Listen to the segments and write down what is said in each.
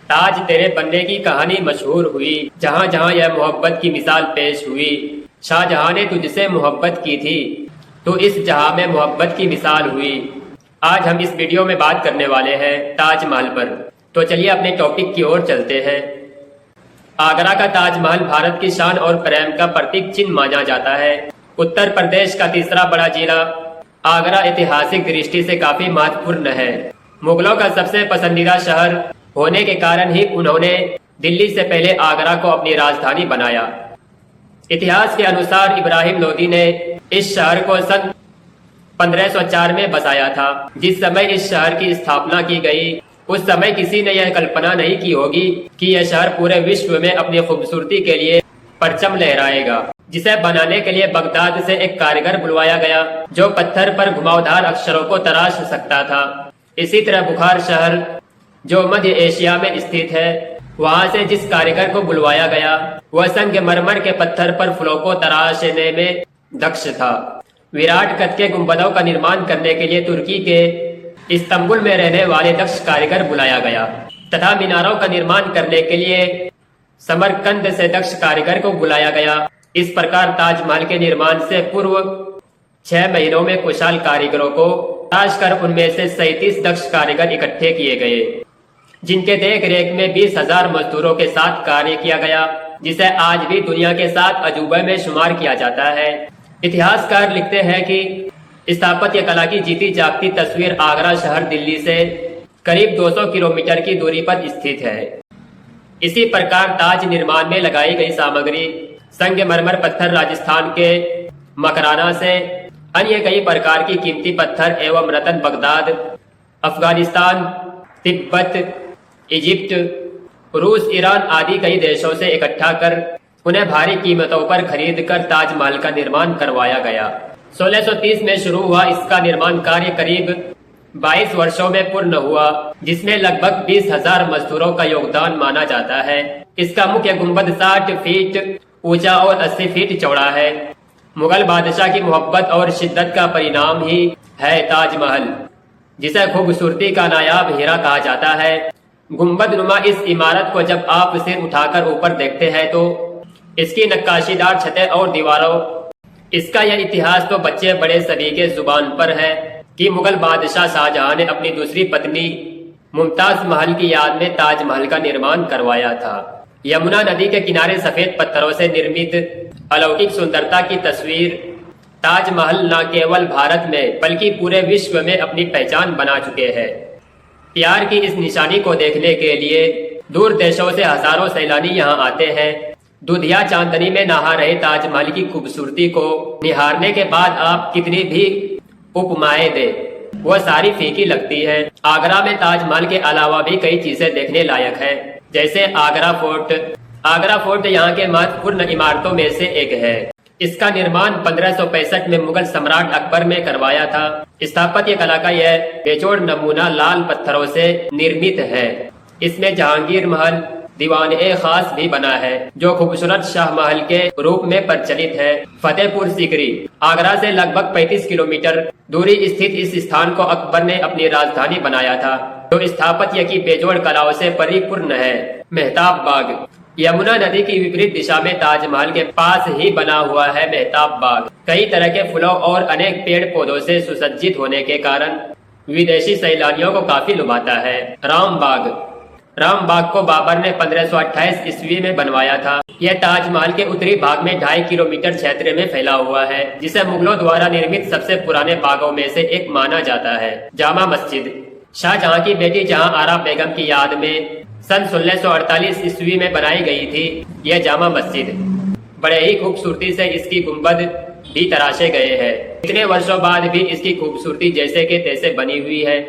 ताज तेरे बनने की कहानी मशहूर हुई, जहाँ जहाँ यह मोहब्बत की मिसाल पेश हुई। शाहजहां ने तुझसे मोहब्बत की थी, तो इस जहां में मोहब्बत की मिसाल हुई। आज हम इस वीडियो में बात करने वाले हैं ताजमहल पर। तो चलिए अपने टॉपिक की ओर चलते हैं। आगरा का ताजमहल भारत की शान और प्रेम का प्रतीक चिन्ह माना जाता है। उत्तर प्रदेश का तीसरा बड़ा जिला आगरा ऐतिहासिक दृष्टि से काफी महत्वपूर्ण है। मुगलों का सबसे पसंदीदा शहर होने के कारण ही उन्होंने दिल्ली से पहले आगरा को अपनी राजधानी बनाया। इतिहास के अनुसार इब्राहिम लोदी ने इस शहर को सन 1504 में बसाया था। जिस समय इस शहर की स्थापना की गई, उस समय किसी ने यह कल्पना नहीं की होगी कि यह शहर पूरे विश्व में अपनी खूबसूरती के लिए परचम लहराएगा। जिसे बनाने के लिए बगदाद से एक कारीगर बुलवाया गया, जो पत्थर पर घुमावदार अक्षरों को तराश सकता था। इसी तरह बुखार शहर, जो मध्य एशिया में स्थित है, वहां से जिस कारीगर को बुलवाया गया, वह संगमरमर के पत्थर पर फूलों को तराशने में दक्ष था। विराट कद के गुंबदों का निर्माण करने के लिए तुर्की के इस्तांबुल में रहने वाले दक्ष कारीगर बुलाया गया तथा मीनारों का निर्माण करने के लिए समरकंद से दक्ष कारीगर को बुलाया गया। इस प्रकार ताजमहल के निर्माण से पूर्व 6 महीनों में कुशल कारीगरों को तलाश कर उनमें से 37 दक्ष कारीगर इकट्ठे किए गए, जिनके देख रेख में 20,000 मजदूरों के साथ कार्य किया गया, जिसे आज भी दुनिया के 7 अजूबे में शुमार किया जाता है। इतिहासकार लिखते हैं कि स्थापत्य कला की जीती जागती तस्वीर आगरा शहर दिल्ली से करीब 200 किलोमीटर की दूरी पर स्थित है। इसी प्रकार ताज निर्माण में लगाई गई सामग्री संगमरमर पत्थर राजस्थान के मकराना से, अन्य कई प्रकार की कीमती पत्थर एवं रत्न बगदाद, अफगानिस्तान, तिब्बत, इजिप्ट, रूस, ईरान आदि कई देशों से इकट्ठा कर उन्हें भारी कीमतों पर खरीद कर ताजमहल का निर्माण करवाया गया। 1630 में शुरू हुआ इसका निर्माण कार्य करीब 22 वर्षों में पूर्ण हुआ, जिसमें लगभग 20,000 मजदूरों का योगदान माना जाता है। इसका मुख्य गुंबद 60 फीट ऊंचा और 80 फीट चौड़ा है। मुगल बादशाह की मोहब्बत और शिद्दत का परिणाम ही है ताजमहल, जिसे खूबसूरती का नायाब हीरा कहा जाता है। गुंबद नुमा इस इमारत को जब आप सिर उठाकर ऊपर देखते हैं तो इसकी नक्काशीदार छतें और दीवारों, इसका यह इतिहास तो बच्चे बड़े सभी के जुबान पर है कि मुगल बादशाह शाहजहां ने अपनी दूसरी पत्नी मुमताज महल की याद में ताजमहल का निर्माण करवाया था। यमुना नदी के किनारे सफेद पत्थरों से निर्मित अलौकिक सुंदरता की तस्वीर ताजमहल न केवल भारत में बल्कि पूरे विश्व में अपनी पहचान बना चुके हैं। प्यार की इस निशानी को देखने के लिए दूर देशों से हजारों सैलानी यहाँ आते हैं। दुधिया चांदनी में नहा रहे ताजमहल की खूबसूरती को निहारने के बाद आप कितनी भी उपमाएं दे, वह सारी फीकी लगती है। आगरा में ताजमहल के अलावा भी कई चीजें देखने लायक है, जैसे आगरा फोर्ट। आगरा फोर्ट यहाँ के महत्वपूर्ण इमारतों में से एक है। इसका निर्माण 1565 में मुगल सम्राट अकबर ने करवाया था। स्थापत्य कला का यह बेजोड़ नमूना लाल पत्थरों से निर्मित है। इसमें जहांगीर महल दीवान ए खास भी बना है, जो खूबसूरत शाह महल के रूप में प्रचलित है। फतेहपुर सीकरी आगरा से लगभग 35 किलोमीटर दूरी स्थित इस स्थान को अकबर ने अपनी राजधानी बनाया था, जो स्थापत्य की बेजोड़ कलाओं से परिपूर्ण है। मेहताब बाग यमुना नदी की विपरीत दिशा में ताजमहल के पास ही बना हुआ है मेहताब बाग। कई तरह के फूलों और अनेक पेड़ पौधों से सुसज्जित होने के कारण विदेशी सैलानियों को काफी लुभाता है। राम बाग को बाबर ने 1528 ईस्वी में बनवाया था। यह ताजमहल के उत्तरी भाग में 2.5 किलोमीटर क्षेत्र में फैला हुआ है, जिसे मुगलों द्वारा निर्मित सबसे पुराने बागों में से एक माना जाता है। जामा मस्जिद शाहजहां की बेटी जहां आरा बेगम की याद में सन 1648 ईस्वी में बनाई गई थी। यह जामा मस्जिद बड़े ही खूबसूरती से इसकी गुंबद भी तराशे गए हैं। इतने वर्षों बाद भी इसकी खूबसूरती जैसे के तैसे बनी हुई है।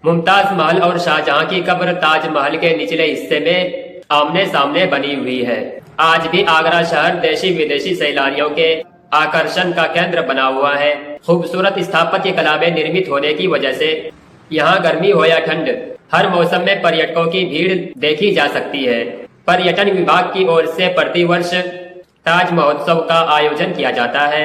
मुमताज महल और शाहजहां की कब्र ताजमहल के निचले हिस्से में आमने सामने बनी हुई है। आज भी आगरा शहर देशी विदेशी सैलानियों के आकर्षण का केंद्र बना हुआ है। खूबसूरत स्थापत्य कला में निर्मित होने की वजह से यहाँ गर्मी हो या ठंड, हर मौसम में पर्यटकों की भीड़ देखी जा सकती है। पर्यटन विभाग की ओर से प्रतिवर्ष ताज महोत्सव का आयोजन किया जाता है।